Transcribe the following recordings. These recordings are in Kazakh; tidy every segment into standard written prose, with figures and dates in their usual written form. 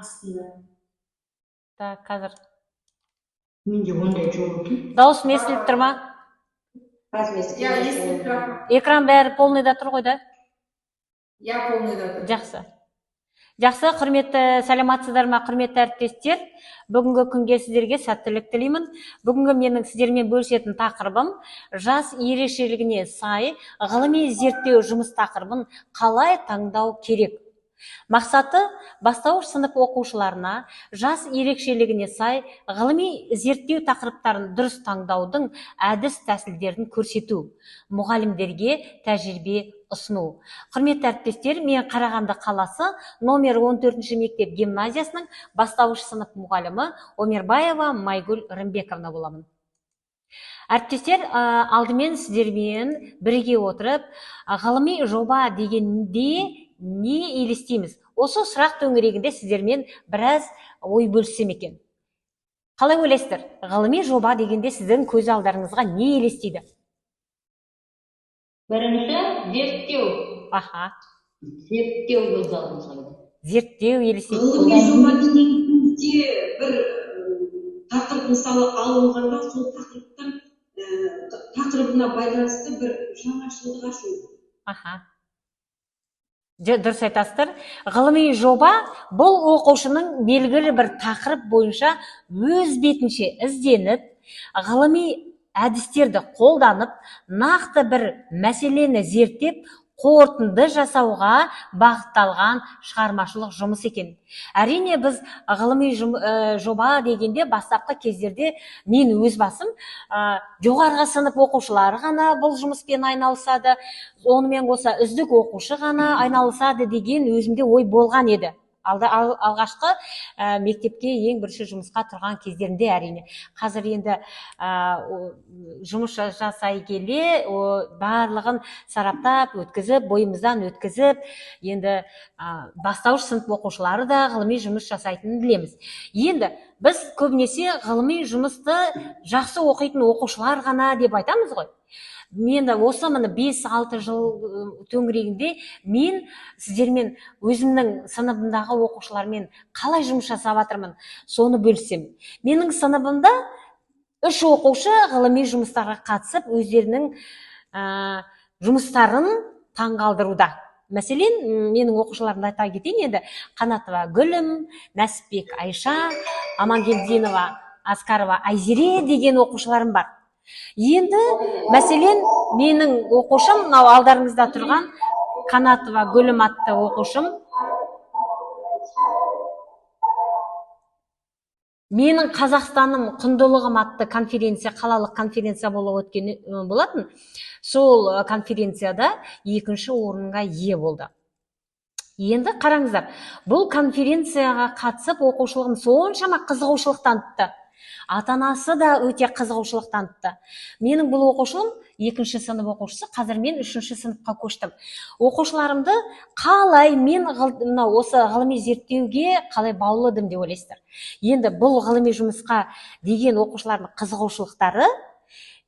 астында. Так, қазір. Менде ондай жоқ екен. Дауысым естіліп тұр ма? Иә, естіліп тұр. Экран бәрі полныйда тұр ғой да? Иә, полныйда тұр. Жақсы. Жақсы, құрметті сәлематсыздар ма, құрметті әріптестер. Бүгінгі күнге сіздерге сәттілік тілеймін. Бүгінгі менің сіздермен бөлісетін тақырыбым жас ерекшелігіне сай ғылыми зерттеу жұмыс тақырыбын қалай таңдау керек. Мақсаты бастауыш сынып оқушыларына жас ерекшелігіне сай ғылыми зерттеу тақырыптарын дұрыс таңдаудың әдіс тәсілдерін көрсету, мұғалімдерге тәжірибе ұсыну. Құрметті әріптестер, мен Қарағанды қаласы номер 14 мектеп гимназиясының бастауыш сынып мұғалімі Омербаева Майгүл Рымбековна боламын. Әріптестер, алдымен сіздермен бірге отырып, ғылыми жоба дегенде не елестейміз? Осы сұрақ төңірегінде сіздермен біраз ой бөліссем екен. Қалай ойлайсыздар? Ғылыми жоба дегенде сіздің көз алдарыңызға не елестейді? Бірінші зерттеу. Аха. Зерттеу көз алдымызға. Зерттеу елестейді. Ғылыми жоба дегенде бір тақырып мысалы алынғанда сол тақырыбына байланысты бір жаңашылдық ашу. Аха. Дұрыс айтасыздар. Ғылыми жоба бұл оқушының белгілі бір тақырып бойынша өз бетінше ізденіп, ғылыми әдістерді қолданып, нақты бір мәселені зерттеп, қорытынды жасауға бағытталған шығармашылық жұмыс екен. Әрине біз ғылыми жоба дегенде бастапқы кездерде мен өз басым жоғарғы сынып оқушылары ғана бұл жұмыспен айналысады, онымен қоса үздік оқушы ғана айналысады деген өзімде ой болған еді. Алғашқы мектепке ең бірінші жұмысқа тұрған кездерінде әрине. Қазір енді жұмыс жасай келе барлығын сараптап, өткізіп, бойымыздан өткізіп, енді бастауыш сынып оқушылары да ғылыми жұмыс жасайтынын білеміз. Енді біз көбінесе ғылыми жұмысты жақсы оқитын оқушылар ғана деп айтамыз ғой. Мен осы 5-6 жыл төңірегінде мен сіздермен өзімнің сыныбымдағы оқушылармен қалай жұмыс жасап жатырмын, соны бөлсем. Менің сыныбымда 3 оқушы ғылыми жұмыстарға қатысып, өздерінің жұмыстарын таңғалдыруда. Мәселен, менің оқушыларымды айта кетейін енді: Қанатова Гүлім, Нәсіпбек Айша, Амангелдинова Аскарова Айзере деген оқушыларым бар. Енді, мәселен, менің оқушым, мынау алдарыңызда тұрған Қанатова Гүлім атты оқушым. Менің Қазақстаным құндылығым атты конференция, қалалық конференция болып өткен болатын. Сол конференцияда 2-ші орынға ие болды. Енді қараңыздар, бұл конференцияға қатысып оқушылығым соншама қызығушылық танытты. Ата-анасы да өте қызығушылық танытты. Менің бұл оқушым 2-ші сынып оқушысы, қазір мен 3-ші сыныпқа көштім. Оқушыларымды қалай мен осы ғылыми зерттеуге қалай баулыдым деп ойлайсыздар? Енді бұл ғылыми жұмысқа деген оқушылардың қызығушылықтары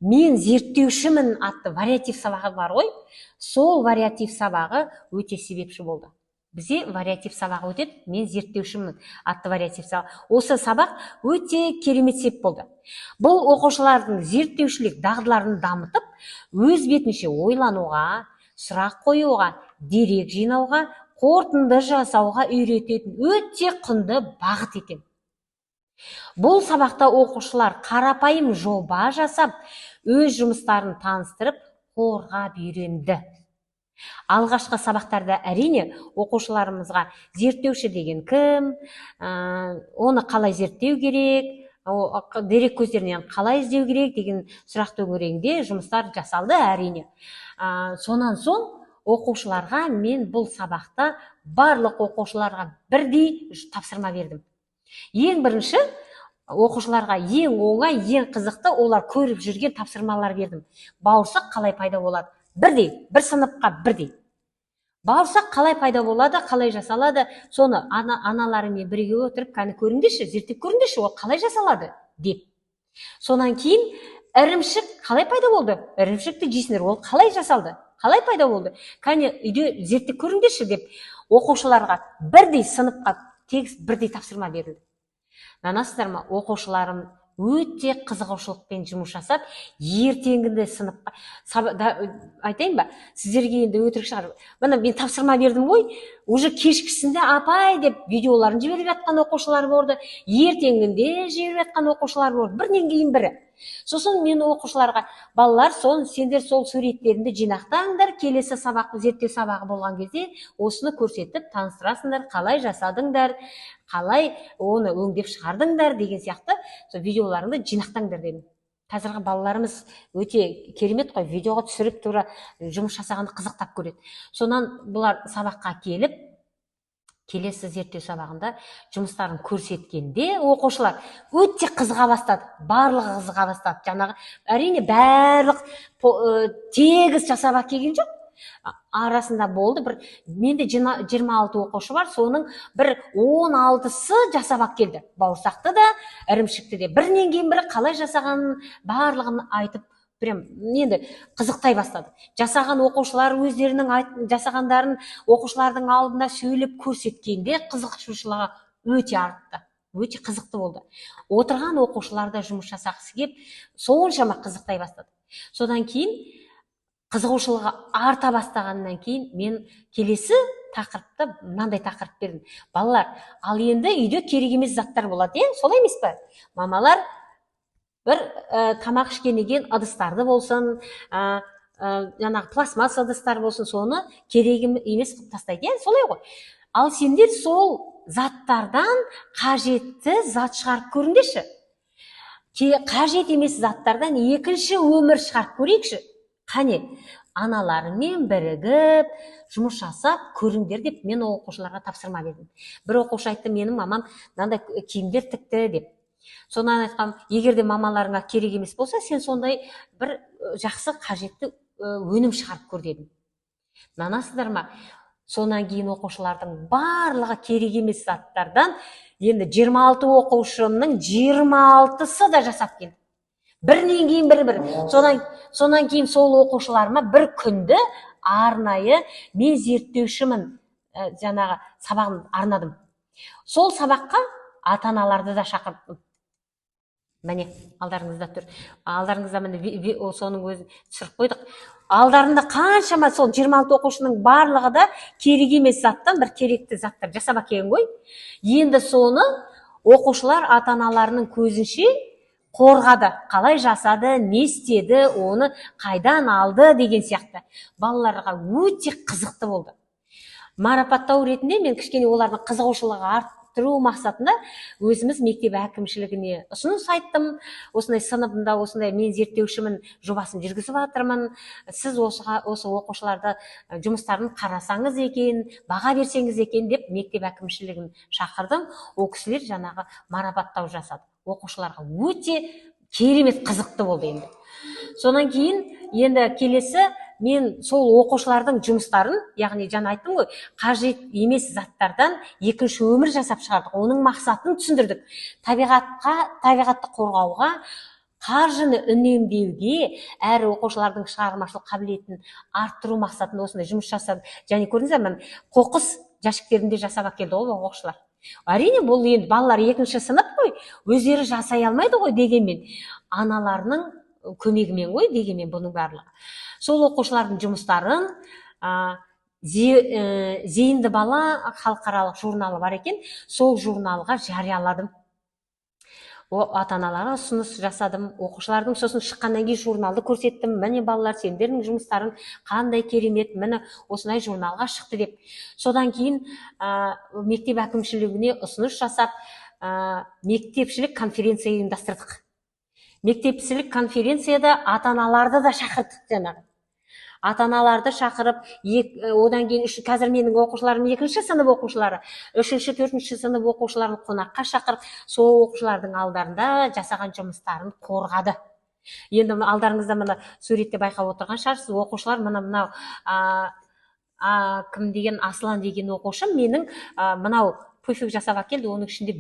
мен зерттеушімін атты вариатив сабағы бар ғой, сол вариатив сабағы өте себепші болды. Бізде вариатив сабағы өтеді, мен зерттеушімін атты вариатив сабағы. Осы сабақ өте керемет себеп болды. Бұл оқушылардың зерттеушілік дағдыларын дамытып, өз бетінше ойлануға, сұрақ қоюға, дерек жинауға, қорытынды жасауға үйрететін өте құнды бағыт екен. Бұл сабақта оқушылар қарапайым жоба жасап, өз жұмыстарын таныстырып, қорғап үйренді. Алғашқы сабақтарда әрине оқушыларымызға зерттеуші деген кім, оны қалай зерттеу керек, дерек көздерінен қалай іздеу керек деген сұрақ төңірегінде жұмыстар жасалды әрине. Сонан соң оқушыларға мен бұл сабақта барлық оқушыларға бірдей тапсырма бердім. Ең бірінші оқушыларға ең оңай, ең қызықты олар көріп жүрген тапсырмалар бердім. Бауырсақ қалай пайда болады? Бірдей, бір сыныпқа бірдей. Бауырсақ қалай пайда болады, қалай жасалады, соны аналарымен бірге отырып, кәні көріңдеші, зерттеп көріңдеші, ол қалай жасалады деп. Сонан кейін ірімшік қалай пайда болды? Ірімшікті жейсіңдер, ол қалай жасалды? Қалай пайда болды? Кәне үйде зерттеп көріңдеші деп оқушыларға бірдей сыныпқа тегіс бірдей тапсырма берілді. Нанасыздар ма, оқушыларым өте қызығушылықпен жұмыс жасап, ертеңгінде сыныпқа айтайын ба, сіздерге енді өтірік шығар. Мына мен тапсырма бердім ғой, уже кешкісінде апай деп видеоларын жіберіп жатқан оқушылар болды, ертеңгінде жіберіп жатқан оқушылар болды, бірінен кейін бірі. Сосын мен оқушыларға, балалар, сендер сол суреттеріңді жинақтаңдар, келесі сабақ, зерттеу сабағы болған кезде осыны көрсетіп таныстырасыңдар, қалай жасадыңдар, қалай оны өңдеп шығардыңдар деген сияқты сол видеоларыңды жинақтаңдар дедім. Қазіргі балаларымыз өте керемет қой, видеоға түсіріп тура жұмыс жасағанды қызықтап көреді. Сонан бұлар сабаққа келіп, келесі зерттеу сабағында жұмыстарын көрсеткенде оқушылар өте қызыға бастады, барлығы қызыға бастады. Жаңағы әрине барлық тегіс жасап келген жоқ, арасында болды. Менде 26 оқушы бар, соның бір 16-сы жасап келді. Бауырсақты да, ірімшікті де. Бірінен кейін бірі қалай жасағанын барлығын айтып, енді қызықтай бастады. Жасаған оқушылар өздерінің жасағандарын оқушылардың алдында сөйлеп көрсеткенде қызықшылығы өте артты. Өте қызықты болды. Отырған оқушыларда жұмыс жасағысы келіп, соншама қызықтай бастады. Содан кейін қызығушылығы арта бастағаннан кейін мен келесі тақырыпты мынандай тақырып бердім. Балалар, ал енді үйде керек емес заттар болады, солай емес пе? Мамалар бір тамақ ішкеннен ыдыстарды болсын, жаңағы пластмасс ыдыстар болсын, соны керек емес қылып тастайды, солай ғой. Ал сендер сол заттардан қажетті зат шығарып көріңдерші. Қажет емес заттардан екінші өмір шығарып көрейікші. Қане, аналарымен бірігіп жұмыс жасап көріңдер деп мен оқушыларға тапсырма бердім. Бір оқушы айтты, менің мамам мынандай киімдер тікті деп. Сонан айтқам, егер де мамаларыңа керек емес болса, сен сондай бір жақсы қажетті өнім шығарып көр дедім. Нанасыздар ма? Сонан кейін оқушылардың барлығы керек емес заттардан енді 26 оқушымның 26-сы да жасап келді. Бірінен кейін бір. Сонан кейін сол оқушыларыма бір күнді арнайы мен зерттеушімін жаңағы сабағын арнадым. Сол сабаққа ата-аналарды да шақырдым. Міне, алдарыңызда тұр. Алдарыңызда міне соның өзін түсіріп қойдық. Алдарында қаншама сол 26 оқушының барлығы да керек емес заттан бір керекті заттар жасап әкелген ғой. Енді соны оқушылар ата-аналарының көзінше қорғады. Қалай жасады, не істеді, оны қайдан алды деген сияқты. Балаларға өте қызықты болды. Марапаттау ретінде мен кішкене олардың қызығушылығы арттыру мақсатында өзіміз мектеп әкімшілігіне ұсыныс айттым. Осындай сыныбымда, осындай мен зерттеушімін жобасын жүргізіп жатырмын. Сіз осы оқушыларды жұмыстарын қарасаңыз екен, баға берсеңіз екен деп мектеп әкімшілігін шақырдым. Ол кісілер жаңағы марапаттау жасады. Оқушыларға өте керемет қызықты болды енді. Сонан кейін енді келесі мен сол оқушылардың жұмыстарын, яғни жаңа айттым ғой, қажет емес заттардан екінші өмір жасап шығардық. Оның мақсатын түсіндірдік. Табиғатты қорғауға, қаржыны үнемдеуге, әрі оқушылардың шығармашылық қабілетін арттыру мақсатында осындай жұмыс жасады. Және көрдіңіздер ме, қоқыс жәшіктерінде жасап әкелді ғой оқушылар. Әрине бұл енді балалар екінші сынып қой, өздері жасай алмайды ғой дегенмен, аналарының көмегімен ғой дегенмен бұның барлығы. Сол оқушылардың жұмыстарын Зейінді бала халықаралық журналы бар екен, сол журналға жарияладым. Ата-аналарға ұсыныс жасадым, оқушылардың сосын шыққаннан кейін журналды көрсеттім. Міне балалар, сендердің жұмыстарың қандай керемет, міне осындай журналға шықты деп. Содан кейін мектеп әкімшілігіне ұсыныс жасап, мектепшілік конференция ұйымдастырдық. Мектепшілік конференцияда ата-аналарды да шақырдық жаңағы. Ата-аналарды шақырып, одан кейін қазір менің оқушыларым екінші сынып оқушылары, үшінші, төртінші сынып оқушыларын қонаққа шақырып, сол оқушылардың алдарында жасаған жұмыстарын қорғады. Енді алдарыңызда мына суретте байқап отырған шығарсыз, оқушылар мынау кім деген, Аслан деген оқушы менің мынау пуфик жасап әкелді, оның ішінде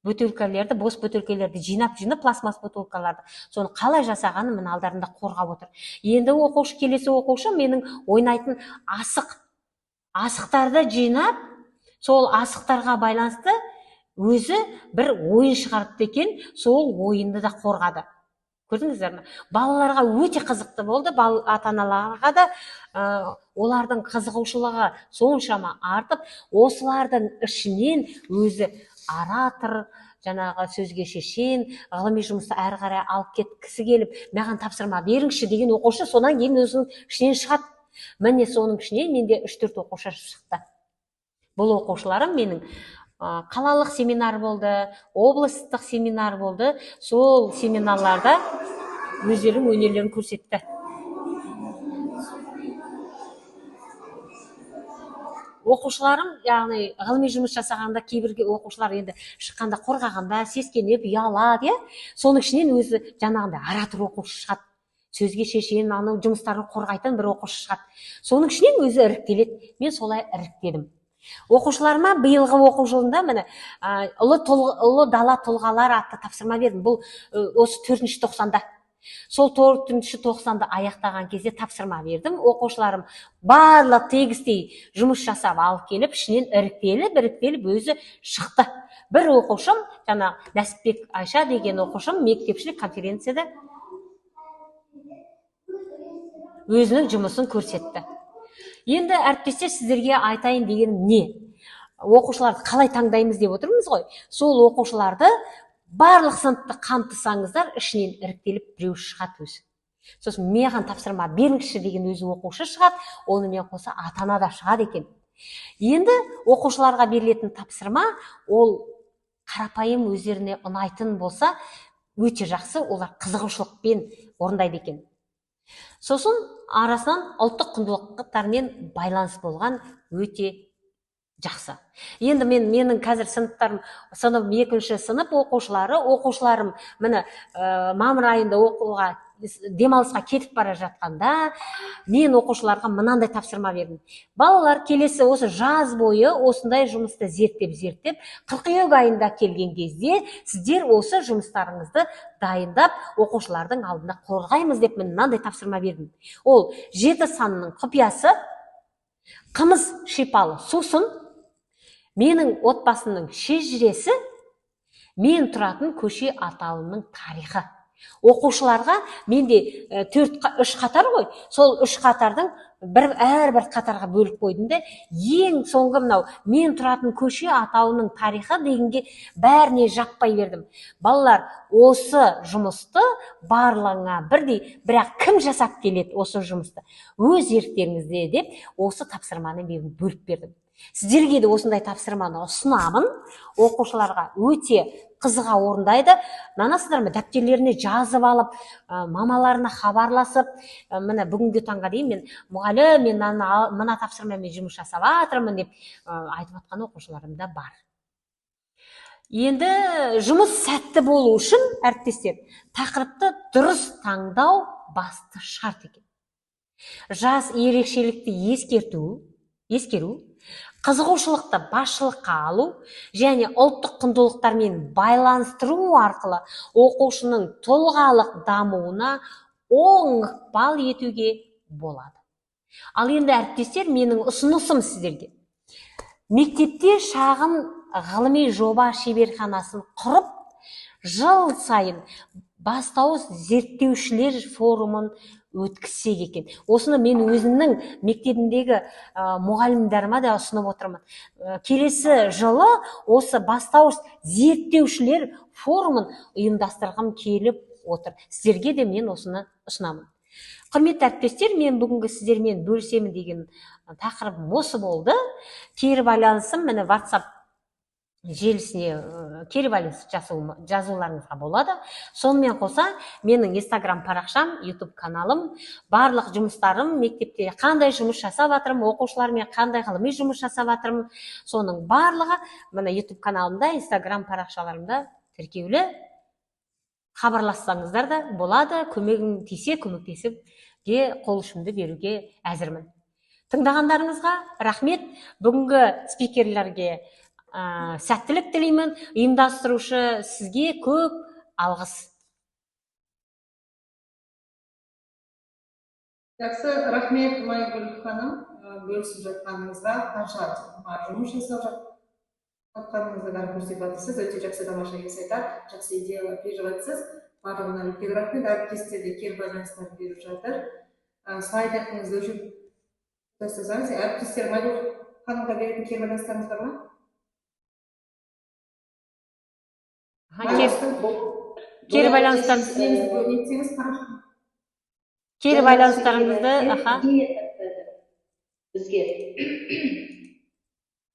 бөтелкелерді, бос бөтелкелерді жинап, пластмасс бөтелкаларды. Соны қалай жасағанын мына алдарында қорғап отыр. Енді келесі оқушы менің ойнайтын асықтарды жинап, сол асықтарға байланысты өзі бір ойын шығарыпты екен, сол ойынды да қорғады. Көрдіңіздер ме? Балаларға өте қызықты болды, ата-аналарға да олардың қызығушылығы соншама артып, осылардың ішінен өзі оратор, жаңағы сөзге шешен, ғылыми жұмысты әрі қарай алып кеткісі келіп, маған тапсырма беріңізші деген оқушы содан кейін өзінің ішінен шығады. Міне соның ішінен менде 3-4 оқушы шықты. Бұл оқушыларым менің қалалық семинар болды, облыстық семинар болды. Сол семинарларда өздерінің өнерлерін көрсетті. Оқушыларым, яғни ғылыми жұмыс жасағанда кейбір оқушылар енді шыққанда қорғағанда, сескеніп, ұялады, соның ішінен өзі жаңағындай оратор оқушы шығады. Сөзге шешен, анау жұмыстарын қорғайтын бір оқушы шығады. Соның ішінен өзі іріктеледі. Мен солай іріктедім. Оқушыларыма биылғы оқу жылында міне ұлы дала тұлғалар атты тапсырма бердім. Бұл осы 4-ші тоқсанда. Сол 4-ші тоқсанды аяқтаған кезде тапсырма бердім. Оқушыларым барлық тегістей жұмыс жасап алып келіп, ішінен іріктеліп өзі шықты. Бір оқушым, жаңағы Нәсіпбек Айша деген оқушым мектепшілік конференцияда өзінің жұмысын көрсетті. Енді әріптестер, сіздерге айтайын дегенім не? Оқушыларды қалай таңдаймыз деп отырмыз ғой. Сол оқушыларды барлық сыныпты қамтысаңыздар, ішінен іріктеліп біреу шығады өзі. Сосын маған тапсырма беріңізші деген өзі оқушы шығады, онымен қоса ата-ана да шығады екен. Енді оқушыларға берілетін тапсырма, ол қарапайым өздеріне ұнайтын болса, өте жақсы, олар қызығушылықпен орындайды екен. Сосын арасынан ұлттық құндылықтармен байланыс болған өте жақсы. Енді менің қазір сыныптарым, сынып 2-ші сынып оқушыларым міне мамыр айында оқуға демалысқа кетіп бара жатқанда, мен оқушыларға мынандай тапсырма бердім. Балалар, келесі осы жаз бойы осындай жұмысты зерттеп, қыркүйек айында келген кезде сіздер осы жұмыстарыңызды дайындап, оқушылардың алдында қорғаймыз деп мынандай тапсырма бердім. Ол 7 санының құпиясы, қымыз шипалы сусын, менің отбасымның шежіресі, мен тұратын көше атауының тарихы. Оқушыларға менде 3 қатар ғой, сол 3 қатардың әрбір қатарға бөліп қойдым да, ең соңғы мынау мен тұратын көше атауының тарихы дегенге бәріне жаппай бердім. Балалар, осы жұмысты барлығыңа бірдей, бірақ кім жасап келеді осы жұмысты? Өз еріктеріңізде деп, осы тапсырманы мен бөліп бердім. Сіздерге де осындай тапсырманы ұсынамын. Оқушыларға өте қызыға орындайды. Нанасыздар ма, дәптерлеріне жазып алып, мамаларына хабарласып, міне бүгінгі таңға дейін мен мұғалім, мен мына тапсырмамен жұмыс жасап жатырмын деп айтып жатқан оқушыларым да бар. Енді жұмыс сәтті болу үшін, әріптестер, тақырыпты дұрыс таңдау басты шарт екен. Жас ерекшелікті ескеру, қызығушылықты басшылыққа алу және ұлттық құндылықтармен байланыстыру арқылы оқушының тұлғалық дамуына оң ықпал етуге болады. Ал енді әріптестер, менің ұсынысым сіздерге. Мектепте шағын ғылыми жоба шеберханасын құрып, жыл сайын бастауыш зерттеушілер форумын өткізсек екен. Осыны мен өзімнің мектебімдегі мұғалімдеріме де ұсынып отырмын. Келесі жылы осы бастауыш зерттеушілер форумын ұйымдастырғым келіп отыр. Сіздерге де мен осыны ұсынамын. Құрметті әріптестер, мен бүгінгі сіздермен бөлісемін деген тақырыбым осы болды. Кері байланысым міне WhatsApp желісіне кері байланыс жазуларыңызға болады. Сонымен қоса, менің Instagram парақшам, YouTube каналым, барлық жұмыстарым, мектепте қандай жұмыс жасап жатырмын, оқушылармен қандай ғылыми жұмыс жасап жатырмын, соның барлығы міне YouTube каналымда, Instagram парақшаларымда тіркеулі. Хабарлассаңыздар да болады, көмегім тисе, көмектесуге қол ұшымды беруге әзірмін. Тыңдағандарыңызға рахмет. Бүгінгі спикерлерге сәттілік тілеймін. Ұйымдастырушы сізге көп алғыс. Жақсы, рахмет Майгүл ханым, бөлісіп жатқаныңызға, қанша жұмыс жасап Атқаныңызға бәрін көрсетіп жатырсыз, өте жақсы, тамаша ес айтар, жақсы идеялар беріп жатсыз. Барлығына үлкен рахмет. Әріптестер де кері байланыстарын беріп жатыр. Слайдыңызды өшіріп тастасаңыз, әріптестер Мадур ханымға беретін кері байланыстарыңыз бар ма? Кері байланыстарыңызды, бізге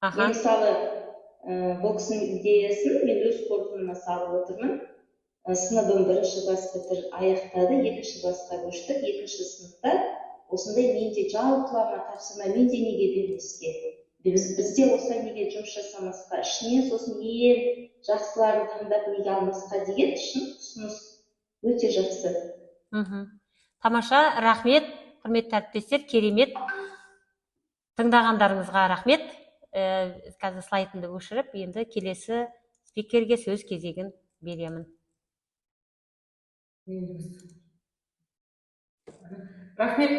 мен мысалы бұл кісінің идеясын мен өз қорытыныма салып отырмын. Сыныбым 1-ші класс бітір аяқтады, 2-ші классқа көштік, 2-ші сыныпта осындай менде жалпылама тапсырма, менде неге бермеске, бізде осылай неге жұмыс жасамасқа, ішінен сосын ең жақсыларын таңдап неге алмасқа деген ұсыныс өте жақсы. Тамаша, рахмет, құрметті әріптестер, керемет. Тыңдағандарыңызға рахмет. Қазір слайдымды өшіріп, енді келесі спикерге сөз кезегін беремін. Рахмет.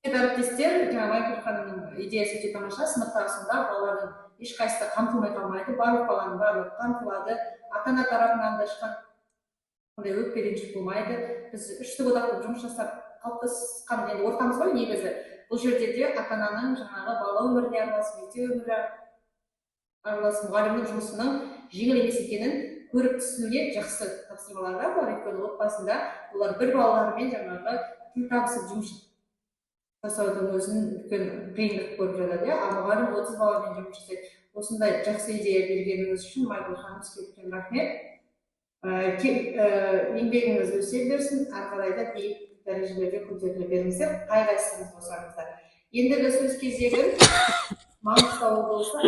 Әріптестер, жаңа Майгүл ханымның идеясы өте тамаша. Сыныптағы сонда балалардың ешқайсысы қамтылмай қалмайды, барлық баланың барлығы қамтылады. Ата-ана тарапынан да ешқандай өкпелеушілік болмайды. Біз үштік одақтық жұмыс жасап қалыптасқан енді ортамыз ғой негізі. Бұл жерде де ата-ананың жаңағы бала өміріне араласып, мектеп өмірі араласып, мұғалімнің жұмысының жеңіл емес екенін көріп түсінуге жақсы тапсырмалар бар. Өйткені отбасында олар бір балалармен жаңағы тіл табысып жұмыс жасаудың өзін үлкен қиындық көріп жатады. Мұғалім 30 баламен жұмыс жасайды. Осындай жақсы идея бергеніңіз үшін Майгүл ханым, сізге үлкен рахмет. Еңбегіңіз өсе берсін, ары қарай да биік дәрежелерге көтеріле беріңіздер, қай-қайсыңыз болсаңыздар. Ендігі сөз кезегі Маңғыстау облысы